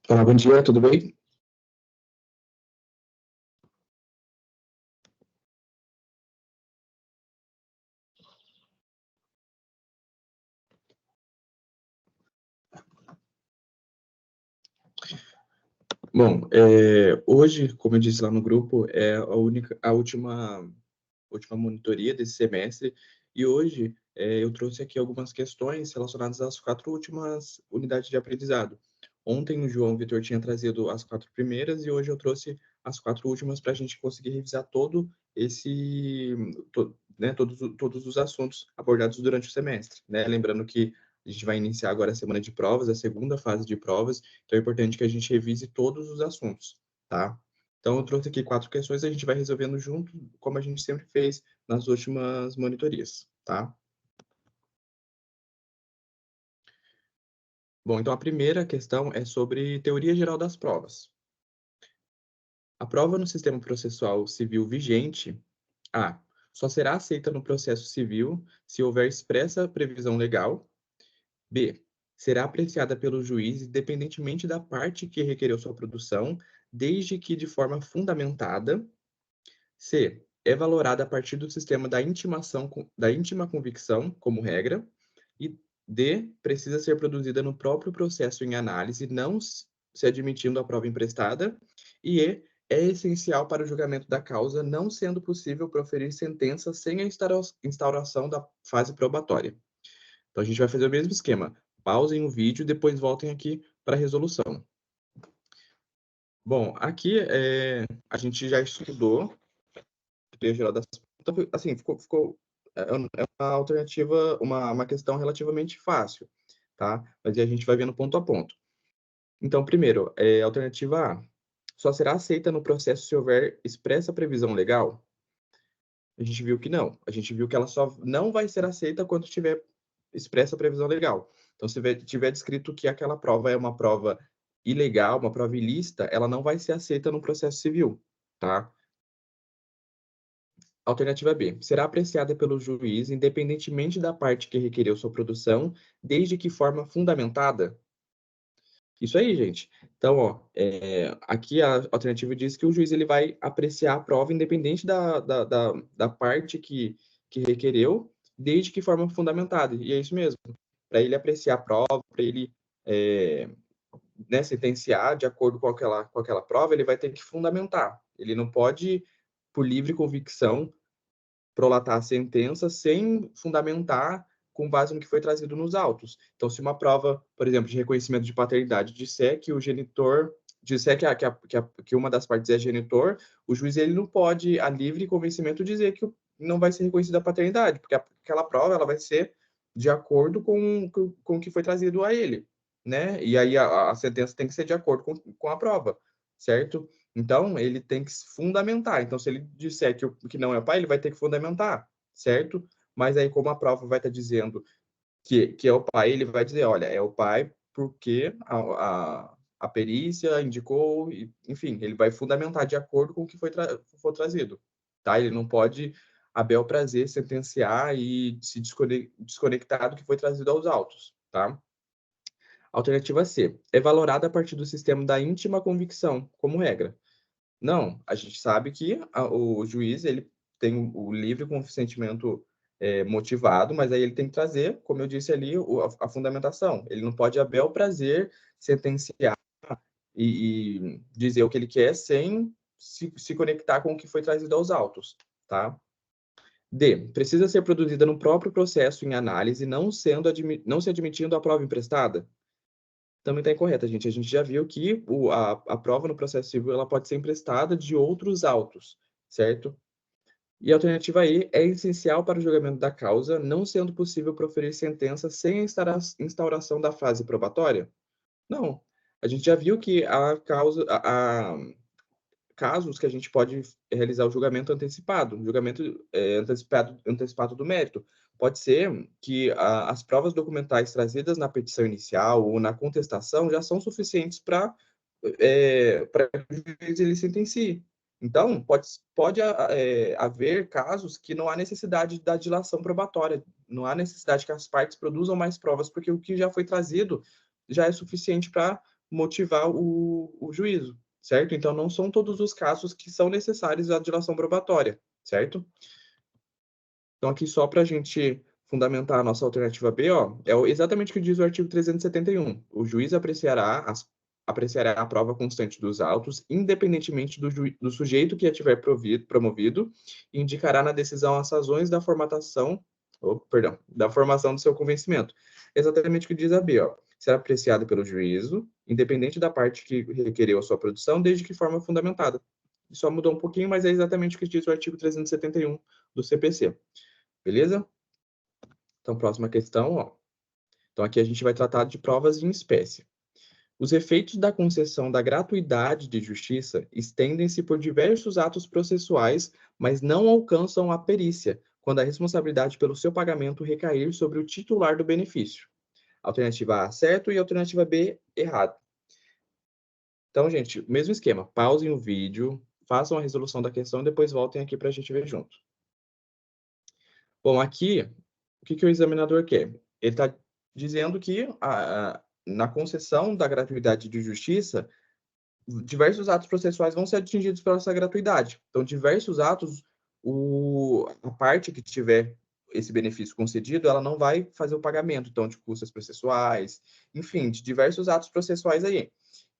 Olá, bom dia, tudo bem? Bom, hoje, como eu disse lá no grupo, é a última monitoria desse semestre, e hoje eu trouxe aqui algumas questões relacionadas às 4 últimas unidades de aprendizado. Ontem o João Vitor tinha trazido as 4 primeiras, e hoje eu trouxe as 4 últimas para a gente conseguir revisar todos os assuntos abordados durante o semestre, né? Lembrando que a gente vai iniciar agora a semana de provas, a segunda fase de provas, então é importante que a gente revise todos os assuntos, tá? Então, eu trouxe aqui 4 questões, a gente vai resolvendo junto, como a gente sempre fez nas últimas monitorias, tá? Bom, então a primeira questão é sobre teoria geral das provas. A prova no sistema processual civil vigente, A, só será aceita no processo civil se houver expressa previsão legal. B, será apreciada pelo juiz independentemente da parte que requereu sua produção, desde que de forma fundamentada. C, é valorada a partir do sistema da íntima convicção, como regra. E D, precisa ser produzida no próprio processo em análise, não se admitindo a prova emprestada. E E, é essencial para o julgamento da causa, não sendo possível proferir sentença sem a instauração da fase probatória. Então, a gente vai fazer o mesmo esquema. Pausem o vídeo e depois voltem aqui para a resolução. Bom, aqui a gente já estudou teoria geral das... Então, assim, é uma alternativa, uma questão relativamente fácil, tá? Mas aí a gente vai vendo ponto a ponto. Então, primeiro, alternativa A. Só será aceita no processo se houver expressa previsão legal? A gente viu que não. A gente viu que ela só não vai ser aceita quando tiver expressa previsão legal. Então, se tiver descrito que aquela prova é uma prova ilegal, uma prova ilícita, ela não vai ser aceita no processo civil, tá? Alternativa B. Será apreciada pelo juiz independentemente da parte que requereu sua produção, desde que forma fundamentada? Isso aí, gente. Então, ó, aqui a alternativa diz que o juiz ele vai apreciar a prova independente da parte que requereu, desde que forma fundamentada. E é isso mesmo. Para ele apreciar a prova, para ele sentenciar de acordo com aquela prova, ele vai ter que fundamentar. Ele não pode, por livre convicção, prolatar a sentença sem fundamentar com base no que foi trazido nos autos. Então, se uma prova, por exemplo, de reconhecimento de paternidade disser que o genitor, disser que uma das partes é genitor, o juiz ele não pode, a livre convencimento, dizer que não vai ser reconhecida a paternidade, porque aquela prova ela vai ser de acordo com o que foi trazido a ele, né? E aí a sentença tem que ser de acordo com a prova, certo? Então, ele tem que se fundamentar. Então, se ele disser que não é o pai, ele vai ter que fundamentar, certo? Mas aí, como a prova vai estar dizendo que é o pai, ele vai dizer, olha, é o pai porque a perícia indicou, enfim, ele vai fundamentar de acordo com o que for trazido, tá? Ele não pode, a bel prazer, sentenciar e se desconectar do que foi trazido aos autos, tá? Alternativa C. É valorada a partir do sistema da íntima convicção, como regra. Não, a gente sabe que o juiz ele tem o livre consentimento motivado, mas aí ele tem que trazer, como eu disse ali, a fundamentação. Ele não pode, a bel prazer, sentenciar e dizer o que ele quer sem se conectar com o que foi trazido aos autos, tá? D. Precisa ser produzida no próprio processo em análise, não se admitindo a prova emprestada? Também está incorreta, gente. A gente já viu que a prova no processo civil ela pode ser emprestada de outros autos, certo? E a alternativa E é essencial para o julgamento da causa, não sendo possível proferir sentença sem a instauração da fase probatória? Não. A gente já viu que casos que a gente pode realizar o julgamento antecipado, antecipado do mérito. Pode ser que as provas documentais trazidas na petição inicial ou na contestação já são suficientes para que o juiz ele sentencie. Então, pode haver casos que não há necessidade da dilação probatória, não há necessidade que as partes produzam mais provas, porque o que já foi trazido já é suficiente para motivar o juízo, certo? Então, não são todos os casos que são necessários a dilação probatória, certo? Então, aqui só para a gente fundamentar a nossa alternativa B, ó, exatamente o que diz o artigo 371. O juiz apreciará a prova constante dos autos, independentemente do sujeito que a tiver promovido, e indicará na decisão as razões da da formação do seu convencimento. Exatamente o que diz a B, ó. Será apreciado pelo juízo, independente da parte que requereu a sua produção, desde que forma fundamentada. Só mudou um pouquinho, mas é exatamente o que diz o artigo 371 do CPC. Beleza? Então, próxima questão, ó. Então, aqui a gente vai tratar de provas em espécie. Os efeitos da concessão da gratuidade de justiça estendem-se por diversos atos processuais, mas não alcançam a perícia, quando a responsabilidade pelo seu pagamento recair sobre o titular do benefício. Alternativa A, certo, e alternativa B, errado. Então, gente, mesmo esquema. Pausem o vídeo, façam a resolução da questão e depois voltem aqui para a gente ver junto. Bom, aqui, o que o examinador quer? Ele está dizendo que na concessão da gratuidade de justiça, diversos atos processuais vão ser atingidos pela essa gratuidade. Então, diversos atos, a parte que tiver esse benefício concedido, ela não vai fazer o pagamento, então, de custas processuais, enfim, de diversos atos processuais aí.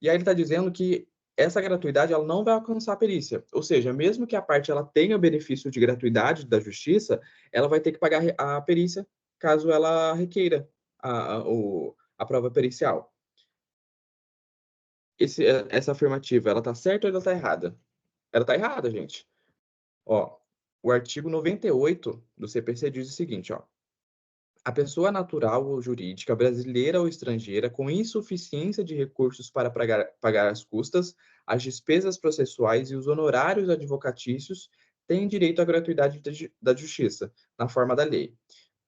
E aí ele está dizendo que essa gratuidade ela não vai alcançar a perícia. Ou seja, mesmo que a parte ela tenha benefício de gratuidade da justiça, ela vai ter que pagar a perícia caso ela requeira a prova pericial. Essa afirmativa, ela tá certa ou ela tá errada? Ela tá errada, gente. Ó, o artigo 98 do CPC diz o seguinte, ó. A pessoa natural ou jurídica, brasileira ou estrangeira, com insuficiência de recursos para pagar as custas, as despesas processuais e os honorários advocatícios, tem direito à gratuidade da justiça, na forma da lei.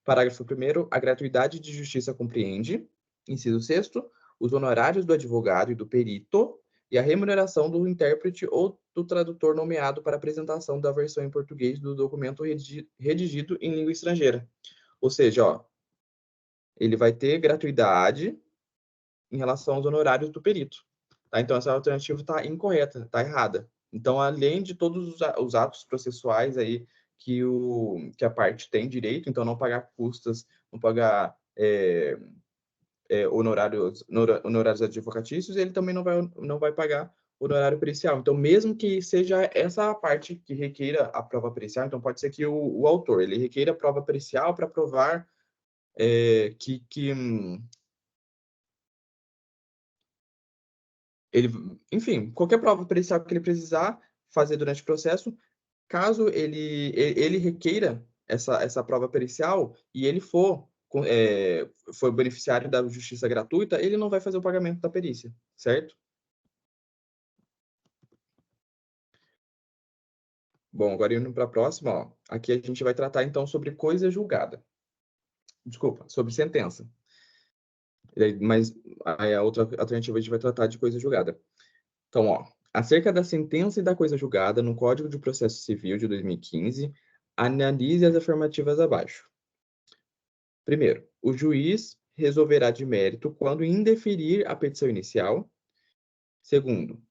Parágrafo 1º, a gratuidade de justiça compreende, inciso 6º, os honorários do advogado e do perito e a remuneração do intérprete ou do tradutor nomeado para apresentação da versão em português do documento redigido em língua estrangeira. Ou seja, ó, ele vai ter gratuidade em relação aos honorários do perito. Tá? Então, essa alternativa está incorreta, está errada. Então, além de todos os atos processuais aí que a parte tem direito, então não pagar custas, não pagar honorários advocatícios, ele também não vai pagar honorário pericial. Então, mesmo que seja essa parte que requeira a prova pericial, então pode ser que o autor ele requeira a prova pericial para provar que ele, enfim, qualquer prova pericial que ele precisar fazer durante o processo, caso ele requeira essa prova pericial e ele for beneficiário da justiça gratuita, ele não vai fazer o pagamento da perícia, certo? Bom, agora indo para a próxima, ó, aqui a gente vai tratar então sobre coisa julgada. Desculpa, sobre sentença. Mas a outra alternativa a gente vai tratar de coisa julgada. Então, ó, acerca da sentença e da coisa julgada no Código de Processo Civil de 2015, analise as afirmativas abaixo. Primeiro, o juiz resolverá de mérito quando indeferir a petição inicial. Segundo,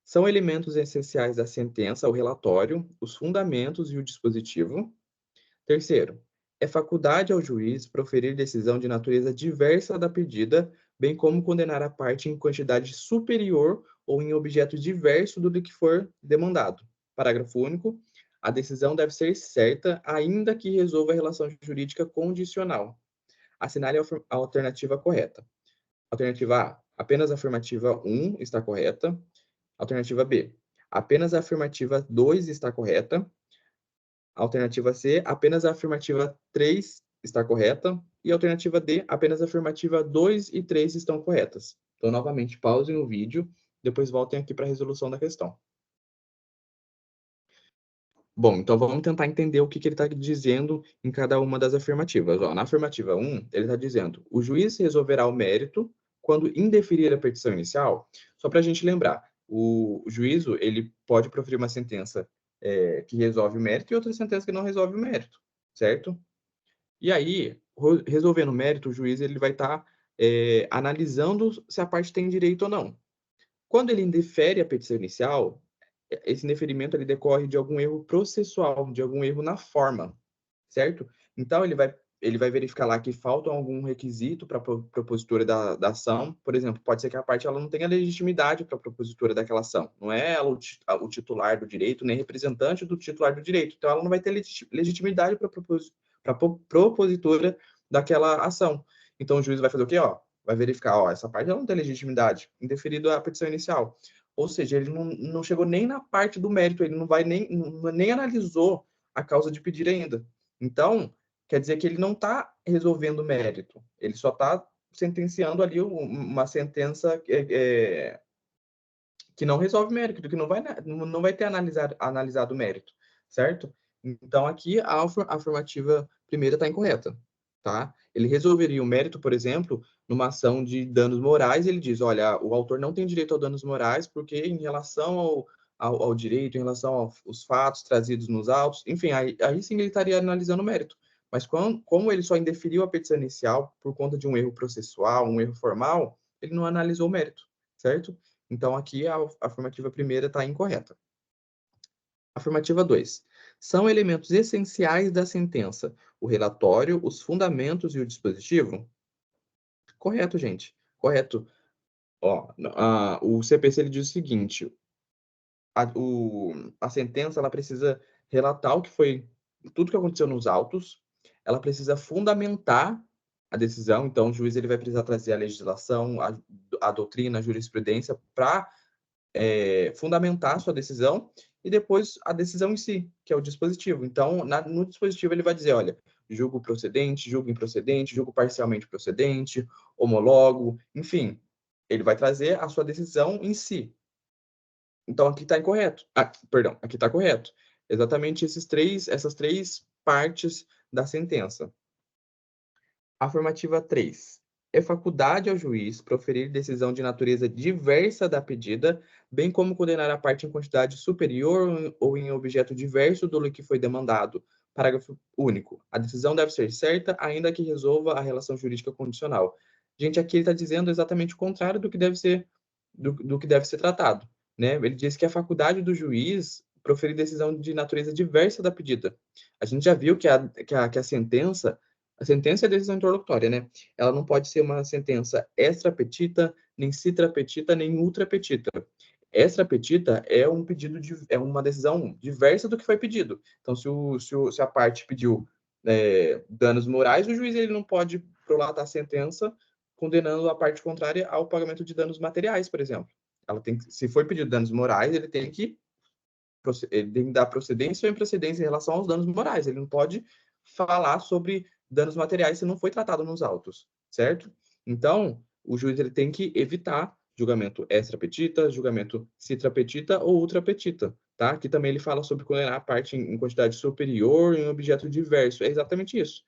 são elementos essenciais da sentença o relatório, os fundamentos e o dispositivo. Terceiro, é faculdade ao juiz proferir decisão de natureza diversa da pedida, bem como condenar a parte em quantidade superior ou em objeto diverso do que for demandado. Parágrafo único. A decisão deve ser certa, ainda que resolva a relação jurídica condicional. Assinale a alternativa correta. Alternativa A, apenas a afirmativa 1 está correta. Alternativa B, apenas a afirmativa 2 está correta. Alternativa C, apenas a afirmativa 3 está correta. E alternativa D, apenas a afirmativa 2 e 3 estão corretas. Então, novamente, pausem o vídeo, depois voltem aqui para a resolução da questão. Bom, então vamos tentar entender o que ele está dizendo em cada uma das afirmativas. Ó, na afirmativa 1, ele está dizendo: o juiz resolverá o mérito quando indeferir a petição inicial. Só para a gente lembrar, o juízo ele pode proferir uma sentença que resolve o mérito e outra sentença que não resolve o mérito, certo? E aí, resolvendo o mérito, o juiz ele vai estar analisando se a parte tem direito ou não. Quando ele indefere a petição inicial, esse indeferimento ele decorre de algum erro processual, de algum erro na forma, certo? Então, ele vai verificar lá que falta algum requisito para a propositura da ação. Por exemplo, pode ser que a parte ela não tenha legitimidade para a propositura daquela ação. Não é ela o titular do direito, nem representante do titular do direito. Então, ela não vai ter legitimidade para a propositura daquela ação. Então, o juiz vai fazer o quê? Ó, vai verificar, ó, essa parte ela não tem legitimidade, indeferido a petição inicial. Ou seja, ele não chegou nem na parte do mérito, ele não vai nem analisou a causa de pedir ainda. Então, quer dizer que ele não está resolvendo o mérito, ele só está sentenciando ali uma sentença que não resolve mérito, que não vai ter analisado o mérito, certo? Então, aqui a afirmativa primeira está incorreta, tá? Ele resolveria o mérito, por exemplo, numa ação de danos morais, ele diz, olha, o autor não tem direito a danos morais porque em relação ao direito, em relação aos fatos trazidos nos autos, enfim, aí sim ele estaria analisando o mérito. Mas como ele só indeferiu a petição inicial por conta de um erro processual, um erro formal, ele não analisou o mérito, certo? Então, aqui a afirmativa primeira está incorreta. Afirmativa 2. São elementos essenciais da sentença o relatório, os fundamentos e o dispositivo? Correto, gente. Correto. Ó, o CPC ele diz o seguinte: a sentença ela precisa relatar o que foi, tudo que aconteceu nos autos, ela precisa fundamentar a decisão, então o juiz ele vai precisar trazer a legislação, a doutrina, a jurisprudência para fundamentar a sua decisão e depois a decisão em si, que é o dispositivo. Então, no dispositivo ele vai dizer, olha, julgo procedente, julgo improcedente, julgo parcialmente procedente, homologo, enfim, ele vai trazer a sua decisão em si. Então, aqui está incorreto. Perdão, aqui está correto. Exatamente essas três partes da sentença. Afirmativa 3. É faculdade ao juiz proferir decisão de natureza diversa da pedida, bem como condenar a parte em quantidade superior ou em objeto diverso do que foi demandado. Parágrafo único. A decisão deve ser certa, ainda que resolva a relação jurídica condicional. Gente, aqui ele está dizendo exatamente o contrário do que deve ser, do que deve ser tratado. Né? Ele diz que é faculdade do juiz proferir decisão de natureza diversa da pedida. A gente já viu que a sentença é decisão interlocutória, né? Ela não pode ser uma sentença extra petita, nem citra petita, nem ultra petita. Extra petita é um pedido é uma decisão diversa do que foi pedido. Então, se a parte pediu danos morais, o juiz ele não pode prolatar a sentença condenando a parte contrária ao pagamento de danos materiais, por exemplo. Se foi pedido danos morais, ele tem que dar procedência ou improcedência em relação aos danos morais. Ele não pode falar sobre danos materiais se não foi tratado nos autos, certo? Então, o juiz ele tem que evitar julgamento extra petita, julgamento citra petita ou ultra petita, tá? Aqui também ele fala sobre condenar a parte em quantidade superior em objeto diverso. É exatamente isso.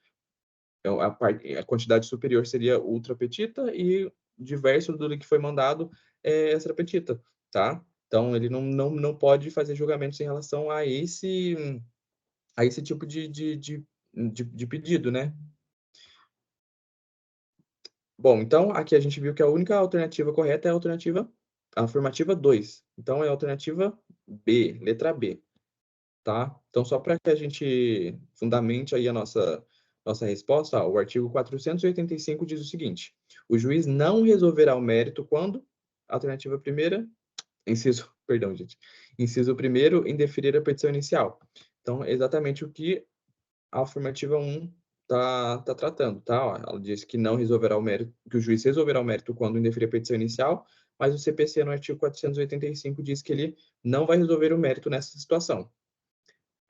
Então, a quantidade superior seria ultra petita e diverso do que foi mandado é extra petita, tá? Então, ele não pode fazer julgamentos em relação a esse tipo de pedido, né? Bom, então, aqui a gente viu que a única alternativa correta é a afirmativa 2. Então, é a alternativa B, letra B, tá? Então, só para que a gente fundamente aí a nossa resposta, ó, o artigo 485 diz o seguinte: o juiz não resolverá o mérito quando, alternativa primeira, perdão, gente, inciso primeiro, indeferir a petição inicial. Então, é exatamente o que a afirmativa 1 tá tratando, tá? Ó, ela diz que não resolverá o mérito, que o juiz resolverá o mérito quando indeferir a petição inicial, mas o CPC no artigo 485 diz que ele não vai resolver o mérito nessa situação.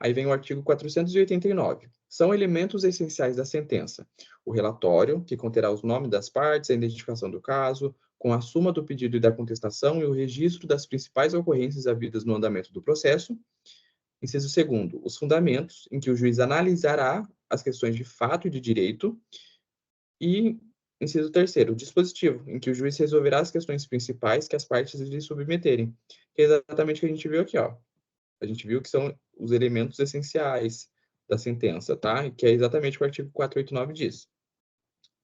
Aí vem o artigo 489. São elementos essenciais da sentença: o relatório, que conterá os nomes das partes, a identificação do caso, com a suma do pedido e da contestação e o registro das principais ocorrências havidas no andamento do processo. Inciso segundo, os fundamentos, em que o juiz analisará as questões de fato e de direito. E, inciso terceiro, o dispositivo, em que o juiz resolverá as questões principais que as partes lhe submeterem. Que é exatamente o que a gente viu aqui, ó. A gente viu que são os elementos essenciais da sentença, tá? Que é exatamente o que o artigo 489 diz.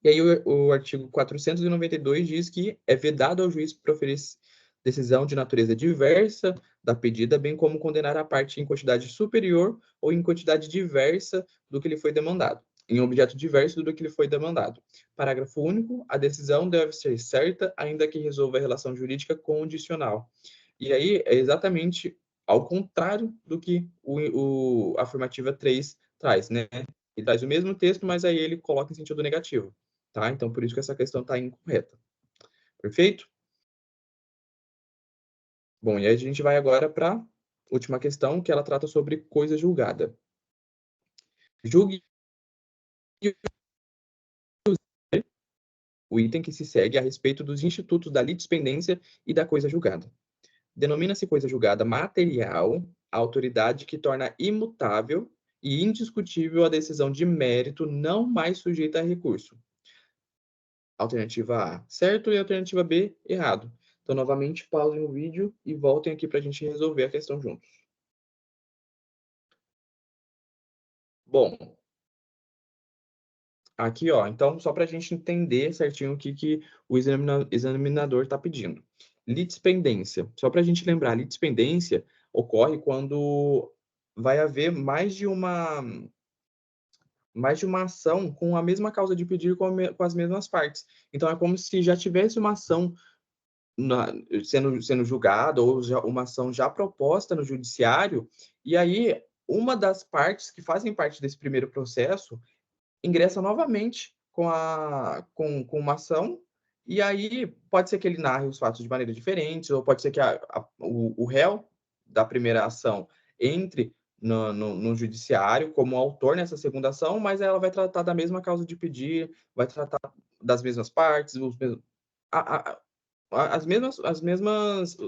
E aí o artigo 492 diz que é vedado ao juiz proferir decisão de natureza diversa da pedida, bem como condenar a parte em quantidade superior ou em quantidade diversa do que lhe foi demandado, em objeto diverso do que lhe foi demandado. Parágrafo único. A decisão deve ser certa, ainda que resolva a relação jurídica condicional. E aí é exatamente ao contrário do que a afirmativa 3 traz, né? Ele traz o mesmo texto, mas aí ele coloca em sentido negativo, tá? Então, por isso que essa questão está incorreta. Perfeito? Bom, e aí a gente vai agora para a última questão, que ela trata sobre coisa julgada. Julgue o item que se segue a respeito dos institutos da litispendência e da coisa julgada. Denomina-se coisa julgada material a autoridade que torna imutável e indiscutível a decisão de mérito não mais sujeita a recurso. Alternativa A, certo, e alternativa B, errado. Então, novamente, pausem o vídeo e voltem aqui para a gente resolver a questão juntos. Bom, aqui, ó, então, só para a gente entender certinho o que o examinador está pedindo. Litispendência. Só para a gente lembrar, litispendência ocorre quando vai haver mais de uma ação com a mesma causa de pedir com as mesmas partes. Então, é como se já tivesse uma ação sendo julgada ou uma ação já proposta no judiciário, e aí uma das partes que fazem parte desse primeiro processo ingressa novamente com uma ação, e aí pode ser que ele narre os fatos de maneira diferente, ou pode ser que o réu da primeira ação entre no judiciário como autor nessa segunda ação, mas ela vai tratar da mesma causa de pedir, vai tratar das mesmas partes, a, a,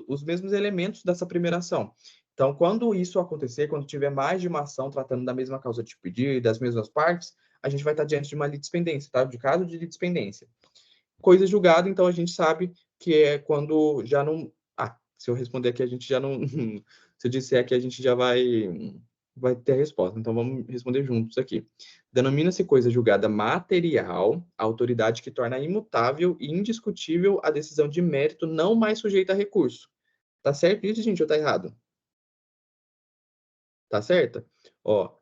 os mesmos elementos dessa primeira ação. Então, quando isso acontecer, quando tiver mais de uma ação tratando da mesma causa de pedir, das mesmas partes, a gente vai estar diante de uma litispendência, tá? De caso de litispendência. Coisa julgada, então a gente sabe que é quando já não. Ah, se eu responder aqui, a gente já não. Se eu disser aqui, a gente já vai ter a resposta. Então vamos responder juntos aqui. Denomina-se coisa julgada material a autoridade que torna imutável e indiscutível a decisão de mérito não mais sujeita a recurso. Tá certo isso, gente, ou tá errado? Tá certo? Ó,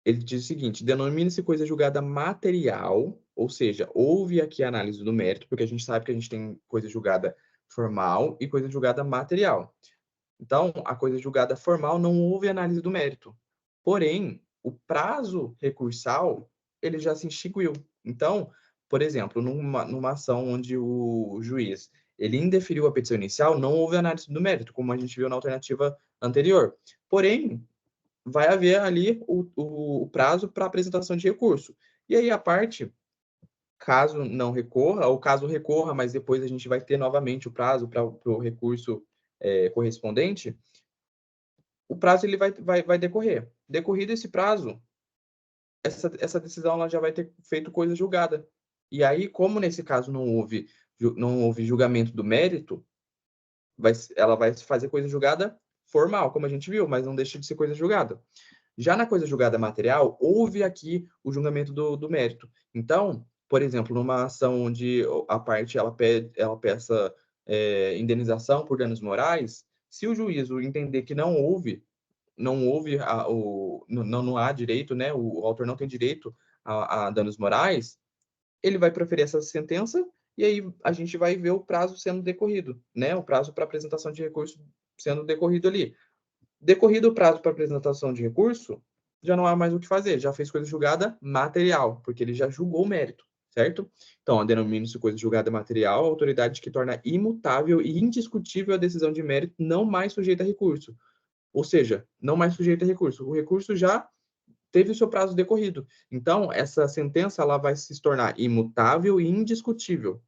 ele diz o seguinte: denomina-se coisa julgada material, ou seja, houve aqui a análise do mérito, porque a gente sabe que a gente tem coisa julgada formal e coisa julgada material. Então, a coisa julgada formal não houve análise do mérito. Porém, o prazo recursal, ele já se extinguiu. Então, por exemplo, numa ação onde o juiz ele indeferiu a petição inicial, não houve análise do mérito, como a gente viu na alternativa anterior. Porém, vai haver ali o prazo para apresentação de recurso. E aí a parte, caso não recorra, ou caso recorra, mas depois a gente vai ter novamente o prazo para o recurso correspondente, o prazo ele vai decorrer. Decorrido esse prazo, essa decisão ela já vai ter feito coisa julgada. E aí, como nesse caso não houve julgamento do mérito, ela vai fazer coisa julgada formal, como a gente viu, mas não deixa de ser coisa julgada. Já na coisa julgada material, houve aqui o julgamento do mérito. Então, por exemplo, numa ação onde a parte ela peça indenização por danos morais, se o juízo entender que não houve não há direito, né, o autor não tem direito a danos morais, ele vai proferir essa sentença e aí a gente vai ver o prazo sendo decorrido, né, o prazo para apresentação de recurso sendo decorrido ali. Decorrido o prazo para apresentação de recurso, já não há mais o que fazer, já fez coisa julgada material, porque ele já julgou o mérito, certo? Então, denomina-se coisa julgada material a autoridade que torna imutável e indiscutível a decisão de mérito não mais sujeita a recurso. Ou seja, não mais sujeita a recurso. O recurso já teve o seu prazo decorrido. Então, essa sentença ela vai se tornar imutável e indiscutível,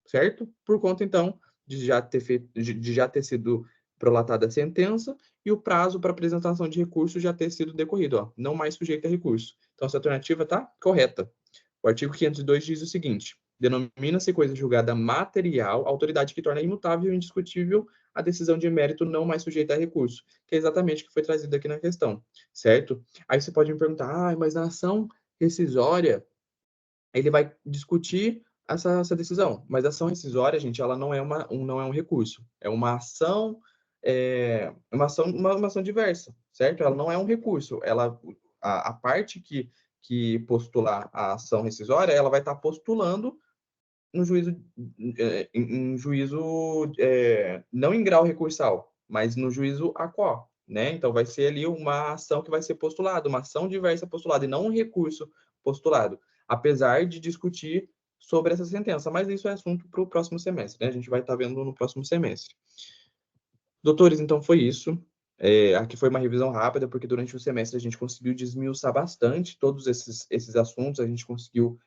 certo? Por conta, então, de já ter sido prolatada a sentença e o prazo para apresentação de recurso já ter sido decorrido, ó, não mais sujeito a recurso. Então, essa alternativa está correta. O artigo 502 diz o seguinte: denomina-se coisa julgada material a autoridade que torna imutável e indiscutível a decisão de mérito não mais sujeita a recurso, que é exatamente o que foi trazido aqui na questão, certo? Aí você pode me perguntar, mas na ação rescisória ele vai discutir essa decisão. Mas a ação rescisória, gente, ela não é não é um recurso, é uma ação diversa, certo? Ela não é um recurso, a parte que postular a ação rescisória, ela vai estar postulando no juízo, em juízo, não em grau recursal, mas no juízo aquó, né? Então, vai ser ali uma ação que vai ser postulada, uma ação diversa postulada, e não um recurso postulado, apesar de discutir sobre essa sentença. Mas isso é assunto para o próximo semestre, né? A gente vai estar vendo no próximo semestre. Doutores, então foi isso. Aqui foi uma revisão rápida, porque durante o semestre a gente conseguiu desmiuçar bastante todos esses assuntos, a gente conseguiu,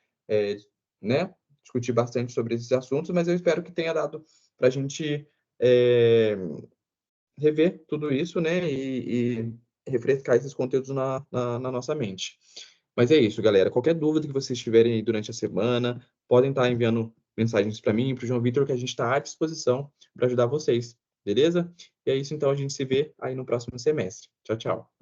né, discutir bastante sobre esses assuntos, mas eu espero que tenha dado para a gente rever tudo isso, né, e refrescar esses conteúdos na nossa mente. Mas é isso, galera. Qualquer dúvida que vocês tiverem aí durante a semana, podem estar enviando mensagens para mim, para o João Vitor, que a gente está à disposição para ajudar vocês, beleza? E é isso, então, a gente se vê aí no próximo semestre. Tchau, tchau.